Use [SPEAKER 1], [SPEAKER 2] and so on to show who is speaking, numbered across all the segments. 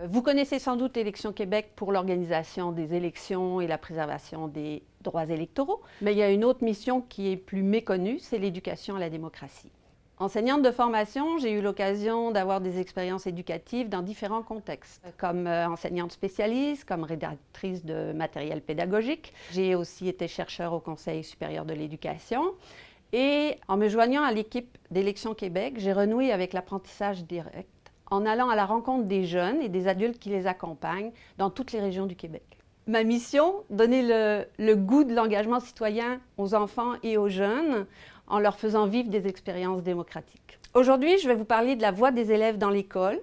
[SPEAKER 1] Vous connaissez sans doute Élections Québec pour l'organisation des élections et la préservation des droits électoraux, mais il y a une autre mission qui est plus méconnue, c'est l'éducation à la démocratie. Enseignante de formation, j'ai eu l'occasion d'avoir des expériences éducatives dans différents contextes, comme enseignante spécialiste, comme rédactrice de matériel pédagogique. J'ai aussi été chercheur au Conseil supérieur de l'éducation. Et en me joignant à l'équipe d'Élections Québec, j'ai renoué avec l'apprentissage direct en allant à la rencontre des jeunes et des adultes qui les accompagnent dans toutes les régions du Québec. Ma mission, donner le goût de l'engagement citoyen aux enfants et aux jeunes en leur faisant vivre des expériences démocratiques. Aujourd'hui, je vais vous parler de la voix des élèves dans l'école,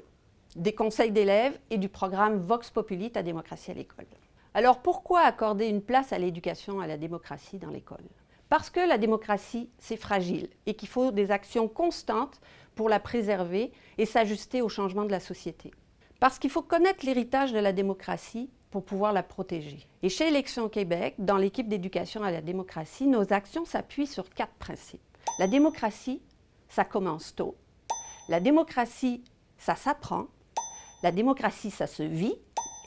[SPEAKER 1] des conseils d'élèves et du programme Vox Populi, ta démocratie à l'école. Alors pourquoi accorder une place à l'éducation à la démocratie dans l'école? Parce que la démocratie, c'est fragile et qu'il faut des actions constantes pour la préserver et s'ajuster aux changements de la société. Parce qu'il faut connaître l'héritage de la démocratie pour pouvoir la protéger. Et chez Élections Québec, dans l'équipe d'éducation à la démocratie, nos actions s'appuient sur 4 principes. La démocratie, ça commence tôt. La démocratie, ça s'apprend. La démocratie, ça se vit.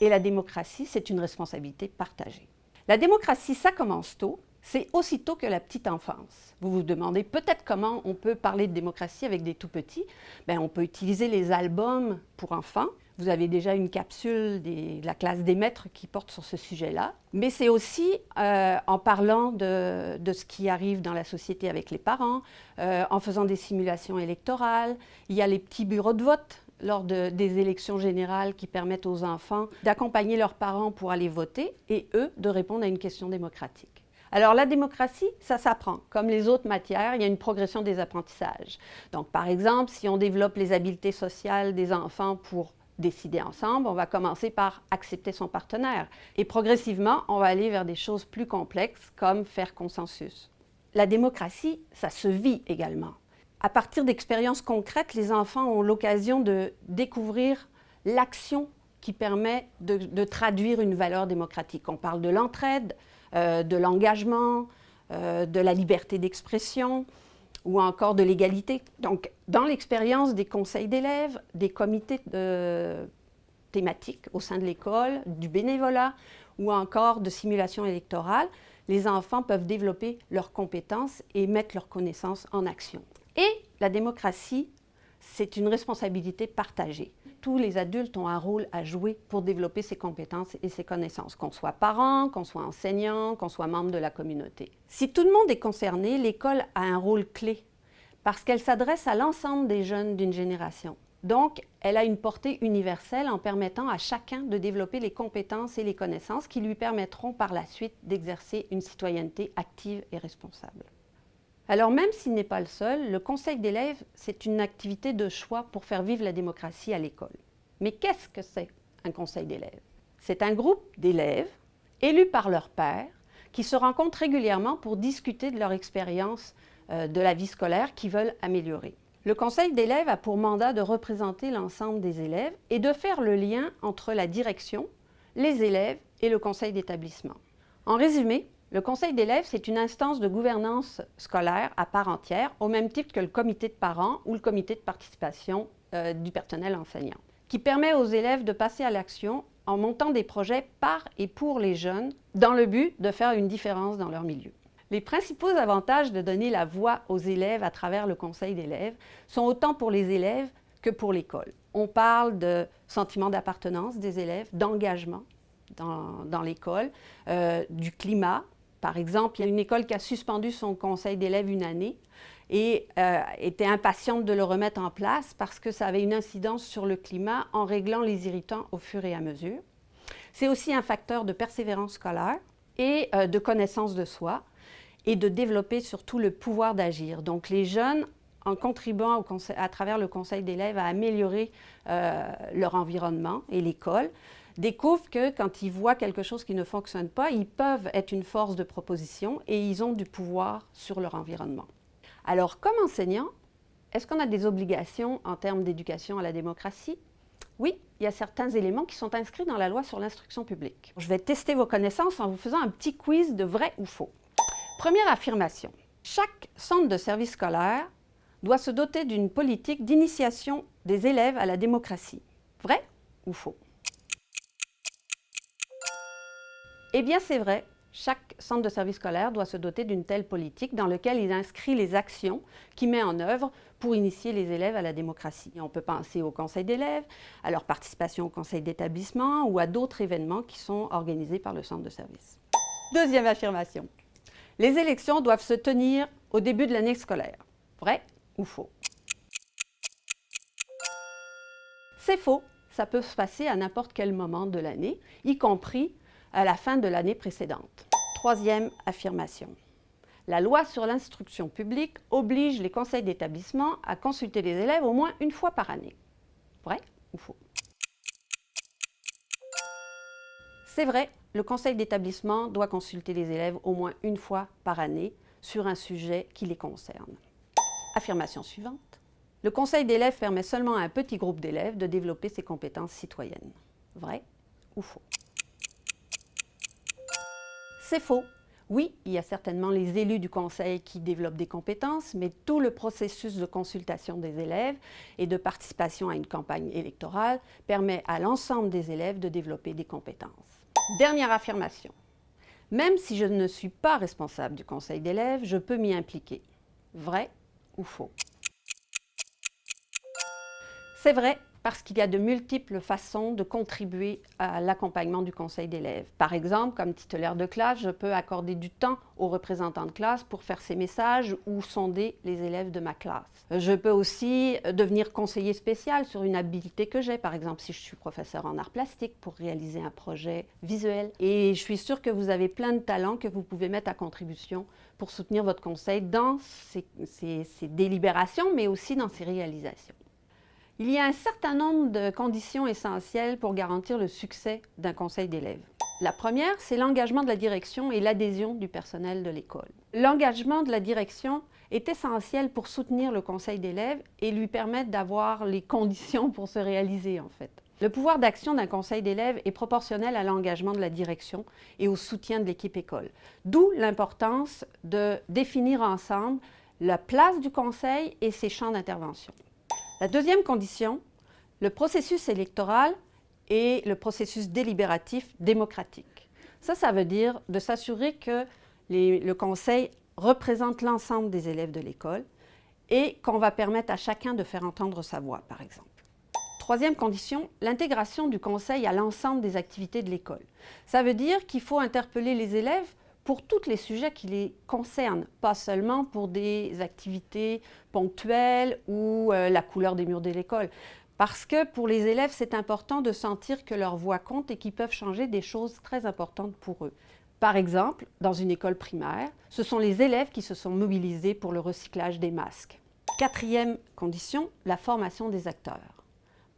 [SPEAKER 1] Et la démocratie, c'est une responsabilité partagée. La démocratie, ça commence tôt. C'est aussitôt que la petite enfance. Vous vous demandez peut-être comment on peut parler de démocratie avec des tout-petits. Bien, on peut utiliser les albums pour enfants. Vous avez déjà une capsule de la classe des maîtres qui porte sur ce sujet-là. Mais c'est aussi en parlant de ce qui arrive dans la société avec les parents, en faisant des simulations électorales. Il y a les petits bureaux de vote lors des élections générales qui permettent aux enfants d'accompagner leurs parents pour aller voter et eux de répondre à une question démocratique. Alors la démocratie, ça s'apprend. Comme les autres matières, il y a une progression des apprentissages. Donc par exemple, si on développe les habiletés sociales des enfants pour décider ensemble, on va commencer par accepter son partenaire. Et progressivement, on va aller vers des choses plus complexes comme faire consensus. La démocratie, ça se vit également. À partir d'expériences concrètes, les enfants ont l'occasion de découvrir l'action qui permet de traduire une valeur démocratique. On parle de l'entraide, de l'engagement, de la liberté d'expression ou encore de l'égalité. Donc, dans l'expérience des conseils d'élèves, des comités thématiques au sein de l'école, du bénévolat ou encore de simulation électorale, les enfants peuvent développer leurs compétences et mettre leurs connaissances en action. Et la démocratie, c'est une responsabilité partagée. Tous les adultes ont un rôle à jouer pour développer ses compétences et ses connaissances, qu'on soit parent, qu'on soit enseignant, qu'on soit membre de la communauté. Si tout le monde est concerné, l'école a un rôle clé parce qu'elle s'adresse à l'ensemble des jeunes d'une génération. Donc, elle a une portée universelle en permettant à chacun de développer les compétences et les connaissances qui lui permettront par la suite d'exercer une citoyenneté active et responsable. Alors même s'il n'est pas le seul, le conseil d'élèves, c'est une activité de choix pour faire vivre la démocratie à l'école. Mais qu'est-ce que c'est un conseil d'élèves? C'est un groupe d'élèves élus par leurs pairs qui se rencontrent régulièrement pour discuter de leur expérience de la vie scolaire qu'ils veulent améliorer. Le conseil d'élèves a pour mandat de représenter l'ensemble des élèves et de faire le lien entre la direction, les élèves et le conseil d'établissement. En résumé, le conseil d'élèves, c'est une instance de gouvernance scolaire à part entière, au même titre que le comité de parents ou le comité de participation du personnel enseignant, qui permet aux élèves de passer à l'action en montant des projets par et pour les jeunes, dans le but de faire une différence dans leur milieu. Les principaux avantages de donner la voix aux élèves à travers le conseil d'élèves sont autant pour les élèves que pour l'école. On parle de sentiment d'appartenance des élèves, d'engagement dans l'école, du climat. Par exemple, il y a une école qui a suspendu son conseil d'élèves une année et était impatiente de le remettre en place parce que ça avait une incidence sur le climat en réglant les irritants au fur et à mesure. C'est aussi un facteur de persévérance scolaire et de connaissance de soi et de développer surtout le pouvoir d'agir. Donc les jeunes, en contribuant à travers le conseil d'élèves à améliorer leur environnement et l'école, découvrent que quand ils voient quelque chose qui ne fonctionne pas, ils peuvent être une force de proposition et ils ont du pouvoir sur leur environnement. Alors, comme enseignant, est-ce qu'on a des obligations en termes d'éducation à la démocratie? Oui, il y a certains éléments qui sont inscrits dans la loi sur l'instruction publique. Je vais tester vos connaissances en vous faisant un petit quiz de vrai ou faux. Première affirmation. Chaque centre de service scolaire doit se doter d'une politique d'initiation des élèves à la démocratie. Vrai ou faux? Eh bien, c'est vrai. Chaque centre de service scolaire doit se doter d'une telle politique dans laquelle il inscrit les actions qu'il met en œuvre pour initier les élèves à la démocratie. On peut penser au conseil d'élèves, à leur participation au conseil d'établissement ou à d'autres événements qui sont organisés par le centre de service. Deuxième affirmation. Les élections doivent se tenir au début de l'année scolaire. Vrai ou faux? C'est faux. Ça peut se passer à n'importe quel moment de l'année, y compris à la fin de l'année précédente. Troisième affirmation. La loi sur l'instruction publique oblige les conseils d'établissement à consulter les élèves au moins une fois par année. Vrai ou faux? C'est vrai, le conseil d'établissement doit consulter les élèves au moins une fois par année sur un sujet qui les concerne. Affirmation suivante. Le conseil d'élèves permet seulement à un petit groupe d'élèves de développer ses compétences citoyennes. Vrai ou faux? C'est faux. Oui, il y a certainement les élus du conseil qui développent des compétences, mais tout le processus de consultation des élèves et de participation à une campagne électorale permet à l'ensemble des élèves de développer des compétences. Dernière affirmation. Même si je ne suis pas responsable du conseil d'élèves, je peux m'y impliquer. Vrai ou faux? C'est vrai, parce qu'il y a de multiples façons de contribuer à l'accompagnement du conseil d'élèves. Par exemple, comme titulaire de classe, je peux accorder du temps aux représentants de classe pour faire ces messages ou sonder les élèves de ma classe. Je peux aussi devenir conseiller spécial sur une habilité que j'ai, par exemple si je suis professeur en arts plastiques pour réaliser un projet visuel. Et je suis sûre que vous avez plein de talents que vous pouvez mettre à contribution pour soutenir votre conseil dans ses délibérations, mais aussi dans ses réalisations. Il y a un certain nombre de conditions essentielles pour garantir le succès d'un conseil d'élèves. La première, c'est l'engagement de la direction et l'adhésion du personnel de l'école. L'engagement de la direction est essentiel pour soutenir le conseil d'élèves et lui permettre d'avoir les conditions pour se réaliser, en fait. Le pouvoir d'action d'un conseil d'élèves est proportionnel à l'engagement de la direction et au soutien de l'équipe école. D'où l'importance de définir ensemble la place du conseil et ses champs d'intervention. La deuxième condition, le processus électoral et le processus délibératif démocratique. Ça veut dire de s'assurer que le conseil représente l'ensemble des élèves de l'école et qu'on va permettre à chacun de faire entendre sa voix, par exemple. Troisième condition, l'intégration du conseil à l'ensemble des activités de l'école. Ça veut dire qu'il faut interpeller les élèves pour tous les sujets qui les concernent, pas seulement pour des activités ponctuelles ou la couleur des murs de l'école. Parce que pour les élèves, c'est important de sentir que leur voix compte et qu'ils peuvent changer des choses très importantes pour eux. Par exemple, dans une école primaire, ce sont les élèves qui se sont mobilisés pour le recyclage des masques. Quatrième condition, la formation des acteurs.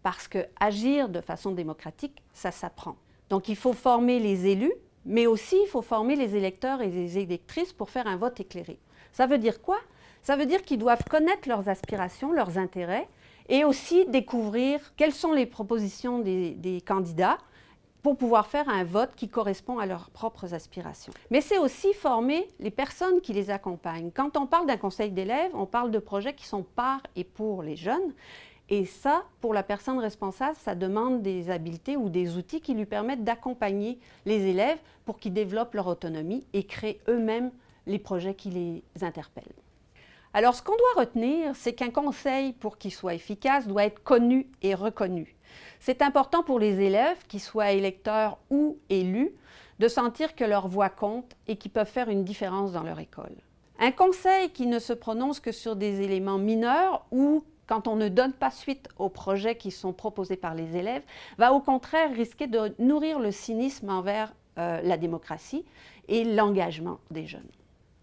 [SPEAKER 1] Parce que agir de façon démocratique, ça s'apprend. Donc il faut former les élus, mais aussi il faut former les électeurs et les électrices pour faire un vote éclairé. Ça veut dire quoi? Ça veut dire qu'ils doivent connaître leurs aspirations, leurs intérêts, et aussi découvrir quelles sont les propositions des candidats pour pouvoir faire un vote qui correspond à leurs propres aspirations. Mais c'est aussi former les personnes qui les accompagnent. Quand on parle d'un conseil d'élèves, on parle de projets qui sont par et pour les jeunes. Et ça, pour la personne responsable, ça demande des habiletés ou des outils qui lui permettent d'accompagner les élèves pour qu'ils développent leur autonomie et créent eux-mêmes les projets qui les interpellent. Alors, ce qu'on doit retenir, c'est qu'un conseil, pour qu'il soit efficace, doit être connu et reconnu. C'est important pour les élèves, qu'ils soient électeurs ou élus, de sentir que leur voix compte et qu'ils peuvent faire une différence dans leur école. Un conseil qui ne se prononce que sur des éléments mineurs ou quand on ne donne pas suite aux projets qui sont proposés par les élèves, va au contraire risquer de nourrir le cynisme envers la démocratie et l'engagement des jeunes.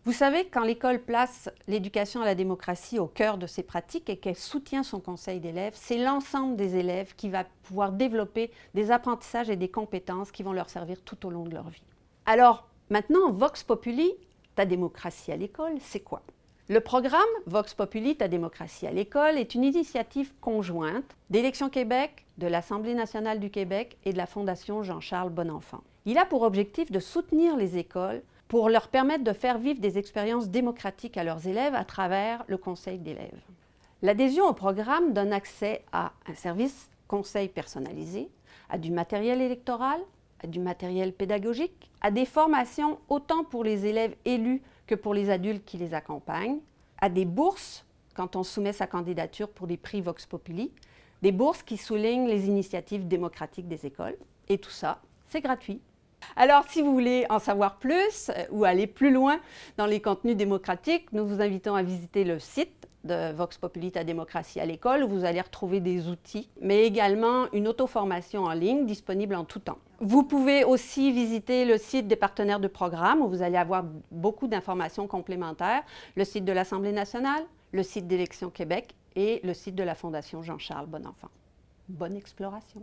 [SPEAKER 1] Vous savez, quand l'école place l'éducation à la démocratie au cœur de ses pratiques et qu'elle soutient son conseil d'élèves, c'est l'ensemble des élèves qui va pouvoir développer des apprentissages et des compétences qui vont leur servir tout au long de leur vie. Alors, maintenant, Vox Populi, ta démocratie à l'école, c'est quoi? Le programme Vox Populi, ta démocratie à l'école est une initiative conjointe d'Élections Québec, de l'Assemblée nationale du Québec et de la Fondation Jean-Charles Bonenfant. Il a pour objectif de soutenir les écoles pour leur permettre de faire vivre des expériences démocratiques à leurs élèves à travers le conseil d'élèves. L'adhésion au programme donne accès à un service conseil personnalisé, à du matériel électoral, à du matériel pédagogique, à des formations autant pour les élèves élus que pour les adultes qui les accompagnent, à des bourses quand on soumet sa candidature pour des prix Vox Populi, des bourses qui soulignent les initiatives démocratiques des écoles. Et tout ça, c'est gratuit. Alors, si vous voulez en savoir plus ou aller plus loin dans les contenus démocratiques, nous vous invitons à visiter le site de Vox Populi, ta démocratie à l'école, où vous allez retrouver des outils, mais également une auto-formation en ligne disponible en tout temps. Vous pouvez aussi visiter le site des partenaires de programme, où vous allez avoir beaucoup d'informations complémentaires, le site de l'Assemblée nationale, le site d'Élections Québec et le site de la Fondation Jean-Charles Bonenfant. Bonne exploration!